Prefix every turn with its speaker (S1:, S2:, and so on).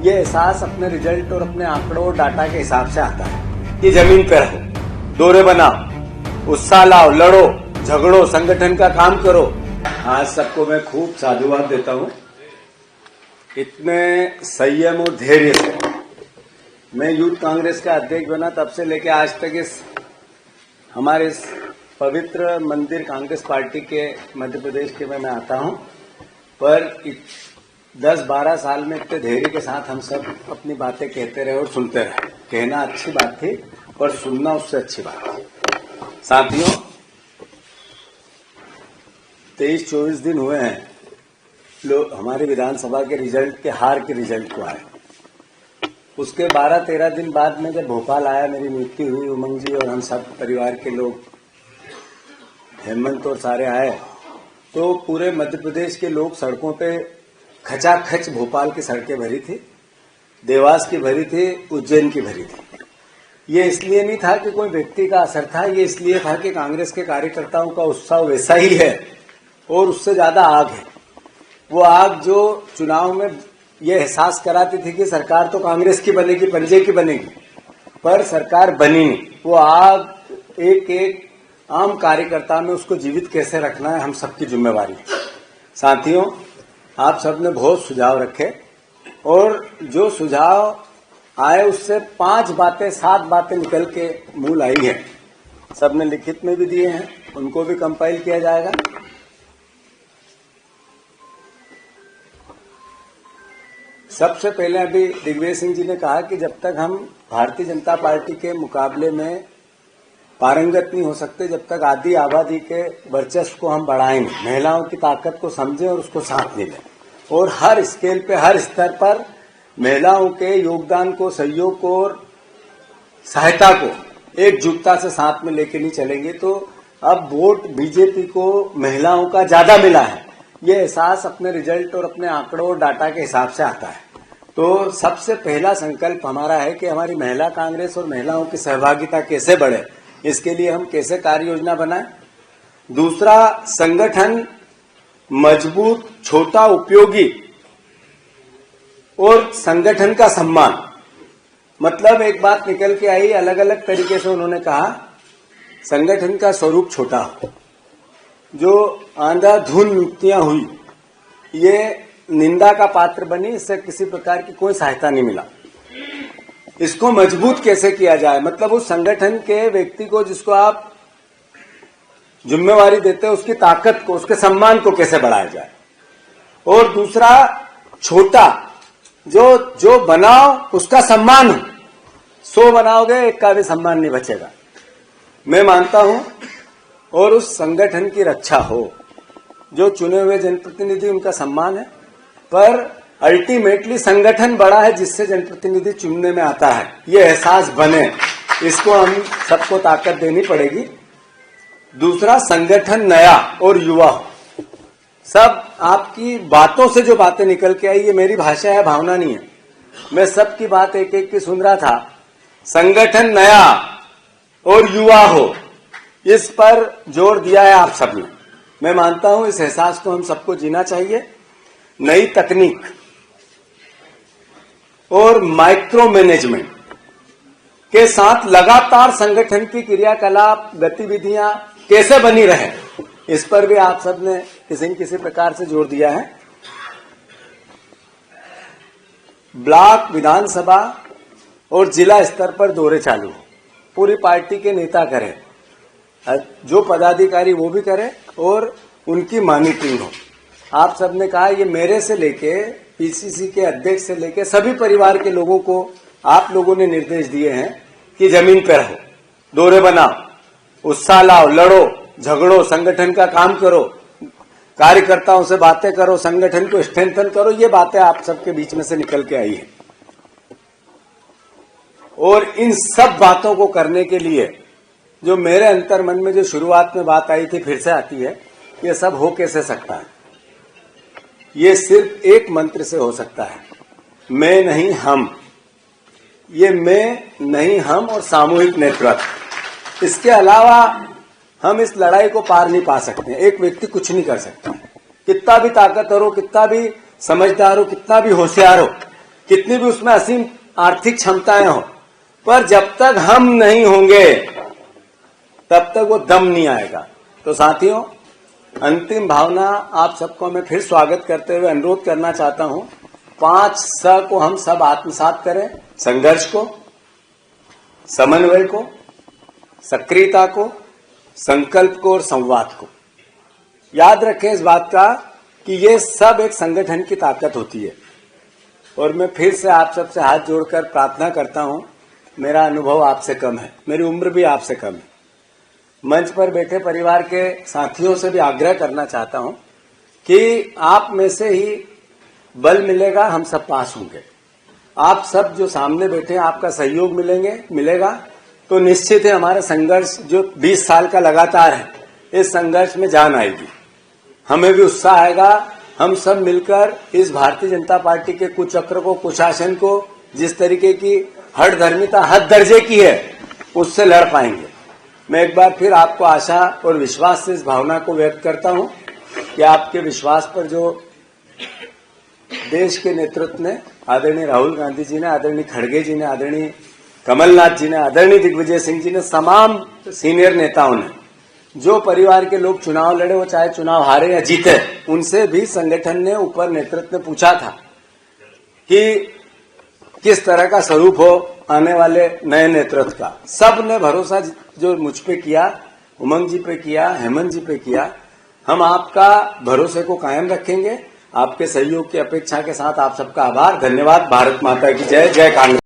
S1: ये एहसास अपने रिजल्ट और अपने आंकड़ों और डाटा के हिसाब से आता है कि जमीन पे रहो, दौरे बनाओ, उत्साह लाओ, लड़ो, झगड़ो, संगठन का काम करो। आज सबको मैं खूब साधुवाद देता हूं। इतने संयम और धैर्य से मैं यूथ कांग्रेस का अध्यक्ष बना तब से लेकर आज तक इस हमारे इस पवित्र मंदिर कांग्रेस पार्टी के मध्य प्रदेश के में मैं आता हूं, पर 10-12 साल में इतने धैर्य के साथ हम सब अपनी बातें कहते रहे और सुनते रहे। कहना अच्छी बात थी पर सुनना उससे अच्छी बात थी। साथियों, 23-24 दिन हुए हैं लोग हमारे विधानसभा के रिजल्ट के हार के रिजल्ट को आए। उसके 12-13 दिन बाद में जब भोपाल आया, मेरी नियुक्ति हुई, उमंग जी और हम सब परिवार के लोग, हेमंत और सारे आए, तो पूरे मध्य प्रदेश के लोग सड़कों पे खचाखच भोपाल की सड़कें भरी थी, देवास की भरी थी, उज्जैन की भरी थी। ये इसलिए नहीं था कि कोई व्यक्ति का असर था, ये इसलिए था कि कांग्रेस के कार्यकर्ताओं का उत्साह वैसा ही है और उससे ज्यादा आग है। वो आग जो चुनाव में ये एहसास कराती थी कि सरकार तो कांग्रेस की बनेगी, पंजे की बनेगी, पर सरकार बनी नहीं। वो आग एक एक आम कार्यकर्ता में उसको जीवित कैसे रखना है, हम सबकी जिम्मेवारी है। साथियों, आप सबने बहुत सुझाव रखे और जो सुझाव आए उससे 5 बातें 7 बातें निकल के मूल आई है। सबने लिखित में भी दिए हैं, उनको भी कंपाइल किया जाएगा। सबसे पहले अभी दिग्विजय सिंह जी ने कहा कि जब तक हम भारतीय जनता पार्टी के मुकाबले में पारंगत नहीं हो सकते, जब तक आधी आबादी के वर्चस्व को हम बढ़ाएंगे, महिलाओं की ताकत को समझें और उसको साथ मिलें और हर स्केल पे, हर स्तर पर महिलाओं के योगदान को, सहयोग को और सहायता को एकजुटता से साथ में लेके नहीं चलेंगे तो अब वोट बीजेपी को महिलाओं का ज्यादा मिला है, ये एहसास अपने रिजल्ट और अपने आंकड़ों और डाटा के हिसाब से आता है। तो सबसे पहला संकल्प हमारा है कि हमारी महिला कांग्रेस और महिलाओं की सहभागिता कैसे बढ़े, इसके लिए हम कैसे कार्य योजना बनाएं। दूसरा, संगठन मजबूत, छोटा, उपयोगी और संगठन का सम्मान। मतलब एक बात निकल के आई, अलग अलग तरीके से उन्होंने कहा, संगठन का स्वरूप छोटा हो। जो अंधाधुंध नियुक्तियां हुई ये निंदा का पात्र बनी, इससे किसी प्रकार की कोई सहायता नहीं मिला। इसको मजबूत कैसे किया जाए, मतलब उस संगठन के व्यक्ति को जिसको आप जिम्मेवारी देते हैं, उसकी ताकत को, उसके सम्मान को कैसे बढ़ाया जाए। और दूसरा, छोटा, जो बनाओ उसका सम्मान हो। 100 बनाओगे, एक का भी सम्मान नहीं बचेगा, मैं मानता हूं। और उस संगठन की रक्षा हो। जो चुने हुए जनप्रतिनिधि, उनका सम्मान है, पर अल्टीमेटली संगठन बड़ा है जिससे जनप्रतिनिधि चुनने में आता है, ये एहसास बने, इसको हम सबको ताकत देनी पड़ेगी। दूसरा, संगठन नया और युवा हो। सब आपकी बातों से जो बातें निकल के आई, ये मेरी भाषा है, भावना नहीं है, मैं सबकी बात एक एक की सुन रहा था। संगठन नया और युवा हो, इस पर जोर दिया है आप सबने। मैं मानता हूं इस एहसास को हम सबको जीना चाहिए। नई तकनीक और माइक्रो मैनेजमेंट के साथ लगातार संगठन की क्रियाकलाप, गतिविधियां कैसे बनी रहे, इस पर भी आप सबने किसी न किसी प्रकार से जोर दिया है। ब्लॉक, विधानसभा और जिला स्तर पर दौरे चालू हो, पूरी पार्टी के नेता करें, जो पदाधिकारी वो भी करें और उनकी मॉनिटरिंग हो। आप सबने कहा, ये मेरे से लेके पीसीसी के अध्यक्ष से लेके सभी परिवार के लोगों को आप लोगों ने निर्देश दिए हैं कि जमीन पे रहो, दौरे बनाओ, उत्साह लाओ, लड़ो, झगड़ो, संगठन का काम करो, कार्यकर्ताओं से बातें करो, संगठन को स्ट्रेंथन करो। ये बातें आप सबके बीच में से निकल के आई है और इन सब बातों को करने के लिए जो मेरे अंतर मन में जो शुरुआत में बात आई थी, फिर से आती है, ये सब हो कैसे सकता है। ये सिर्फ एक मंत्र से हो सकता है, मैं नहीं हम। ये मैं नहीं हम और सामूहिक नेतृत्व, इसके अलावा हम इस लड़ाई को पार नहीं पा सकते। एक व्यक्ति कुछ नहीं कर सकता, कितना भी ताकतवर हो, कितना भी समझदार हो, कितना भी होशियार हो, कितनी भी उसमें असीम आर्थिक क्षमताएं हो, पर जब तक हम नहीं होंगे तब तक वो दम नहीं आएगा। तो साथियों, अंतिम भावना आप सबको मैं फिर स्वागत करते हुए अनुरोध करना चाहता हूं, 5 स को हम सब आत्मसात करें। संघर्ष को, समन्वय को, सक्रियता को, संकल्प को और संवाद को। याद रखें इस बात का कि ये सब एक संगठन की ताकत होती है। और मैं फिर से आप सबसे हाथ जोड़कर प्रार्थना करता हूं, मेरा अनुभव आपसे कम है, मेरी उम्र भी आपसे कम है। मंच पर बैठे परिवार के साथियों से भी आग्रह करना चाहता हूं कि आप में से ही बल मिलेगा, हम सब पास होंगे। आप सब जो सामने बैठे हैं, आपका सहयोग मिलेगा तो निश्चित है हमारा संघर्ष जो 20 साल का लगातार है, इस संघर्ष में जान आएगी, हमें भी उत्साह आएगा। हम सब मिलकर इस भारतीय जनता पार्टी के कुचक्र को, कुशासन को, जिस तरीके की हठधर्मिता हद दर्जे की है, उससे लड़ पाएंगे। मैं एक बार फिर आपको आशा और विश्वास से इस भावना को व्यक्त करता हूं कि आपके विश्वास पर जो देश के नेतृत्व ने, आदरणीय राहुल गांधी जी ने, आदरणीय खड़गे जी ने, आदरणीय कमलनाथ जी ने, आदरणीय दिग्विजय सिंह जी ने, तमाम सीनियर नेताओं ने, जो परिवार के लोग चुनाव लड़े, वो चाहे चुनाव हारे या जीते, उनसे भी संगठन ने, ऊपर नेतृत्व ने पूछा था कि किस तरह का स्वरूप हो आने वाले नए नेतृत्व का। सब ने भरोसा जो मुझ पे किया, उमंग जी पे किया, हेमंत जी पे किया। हम आपका भरोसे को कायम रखेंगे। आपके सहयोग की अपेक्षा के साथ आप सबका आभार, धन्यवाद। भारत माता की जय। जय कांग्रेस।